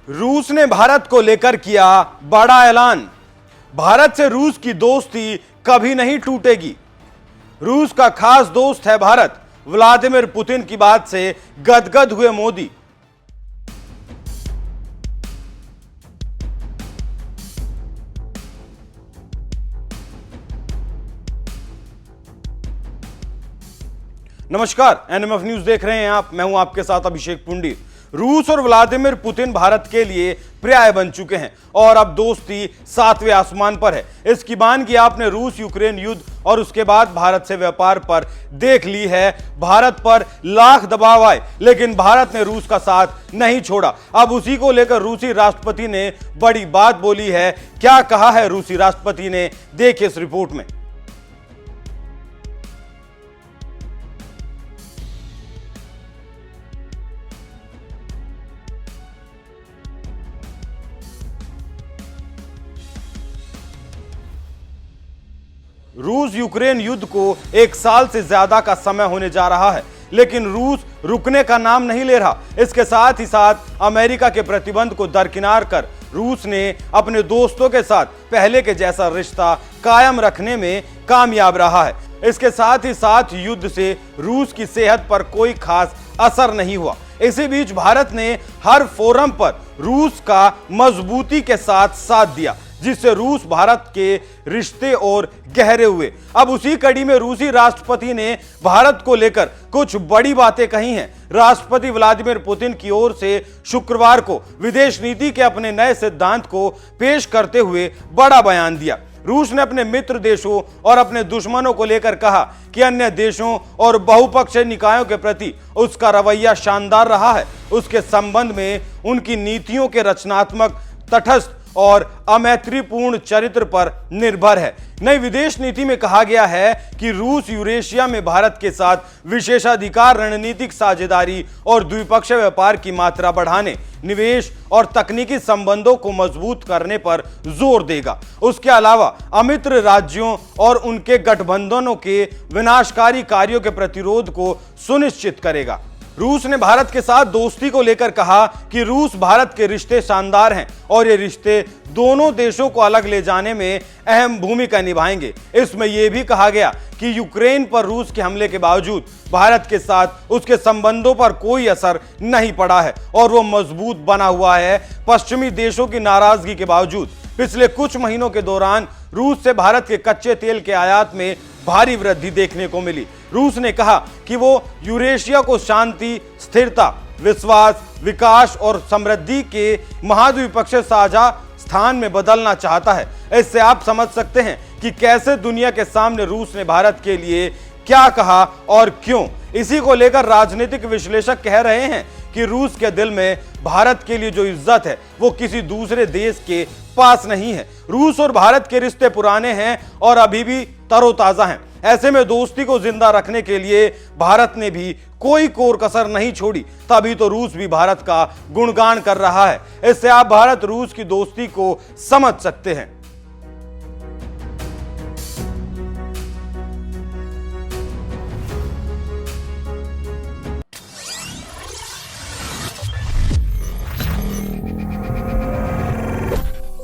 रूस ने भारत को लेकर किया बड़ा ऐलान। भारत से रूस की दोस्ती कभी नहीं टूटेगी। रूस का खास दोस्त है भारत। व्लादिमीर पुतिन की बात से गदगद हुए मोदी। नमस्कार, एनएमएफ न्यूज देख रहे हैं आप। मैं हूं आपके साथ अभिषेक पुंडी। रूस और व्लादिमीर पुतिन भारत के लिए पर्याय बन चुके हैं और अब दोस्ती 7वें आसमान पर है। इसकी मानगी आपने रूस यूक्रेन युद्ध और उसके बाद भारत से व्यापार पर देख ली है। भारत पर लाख दबाव आए लेकिन भारत ने रूस का साथ नहीं छोड़ा। अब उसी को लेकर रूसी राष्ट्रपति ने बड़ी बात बोली है। क्या कहा है रूसी राष्ट्रपति ने, देखिए इस रिपोर्ट में। रूस यूक्रेन युद्ध को 1 साल से ज्यादा का समय होने जा रहा है लेकिन रूस रुकने का नाम नहीं ले रहा। इसके साथ ही साथ अमेरिका के प्रतिबंध को दरकिनार कर रूस ने अपने दोस्तों के साथ पहले के जैसा रिश्ता कायम रखने में कामयाब रहा है। इसके साथ ही साथ युद्ध से रूस की सेहत पर कोई खास असर नहीं हुआ। इसी बीच भारत ने हर फोरम पर रूस का मजबूती के साथ साथ दिया जिससे रूस भारत के रिश्ते और गहरे हुए। अब उसी कड़ी में रूसी राष्ट्रपति ने भारत को लेकर कुछ बड़ी बातें कही हैं। राष्ट्रपति व्लादिमीर पुतिन की ओर से शुक्रवार को विदेश नीति के अपने नए सिद्धांत को पेश करते हुए बड़ा बयान दिया। रूस ने अपने मित्र देशों और अपने दुश्मनों को लेकर कहा कि अन्य देशों और बहुपक्षीय निकायों के प्रति उसका रवैया शानदार रहा है। उसके संबंध में उनकी नीतियों के रचनात्मक, तटस्थ और अमैत्रीपूर्ण चरित्र पर निर्भर है। नई विदेश नीति में कहा गया है कि रूस यूरेशिया में भारत के साथ विशेषाधिकार, रणनीतिक साझेदारी और द्विपक्षीय व्यापार की मात्रा बढ़ाने, निवेश और तकनीकी संबंधों को मजबूत करने पर जोर देगा। उसके अलावा अमित्र राज्यों और उनके गठबंधनों के विनाशकारी कार्यों के प्रतिरोध को सुनिश्चित करेगा। रूस ने भारत के साथ दोस्ती को लेकर कहा कि रूस भारत के रिश्ते शानदार हैं और ये रिश्ते दोनों देशों को अलग ले जाने में अहम भूमिका निभाएंगे। इसमें यह भी कहा गया कि यूक्रेन पर रूस के हमले के बावजूद भारत के साथ उसके संबंधों पर कोई असर नहीं पड़ा है और वो मजबूत बना हुआ है। पश्चिमी देशों की नाराजगी के बावजूद पिछले कुछ महीनों के दौरान रूस से भारत के कच्चे तेल के आयात में भारी वृद्धि देखने को मिली। रूस ने कहा कि वो यूरेशिया को शांति, स्थिरता, विश्वास, विकास और समृद्धि के महाद्वीपक्षीय साझा स्थान में बदलना चाहता है। इससे आप समझ सकते हैं कि कैसे दुनिया के सामने रूस ने भारत के लिए क्या कहा और क्यों। इसी को लेकर राजनीतिक विश्लेषक कह रहे हैं कि रूस के दिल में भारत के लिए जो इज्जत है वो किसी दूसरे देश के पास नहीं है। रूस और भारत के रिश्ते पुराने हैं और अभी भी तरोताजा हैं। ऐसे में दोस्ती को जिंदा रखने के लिए भारत ने भी कोई कोर कसर नहीं छोड़ी। तभी तो रूस भी भारत का गुणगान कर रहा है। इससे आप भारत रूस की दोस्ती को समझ सकते हैं।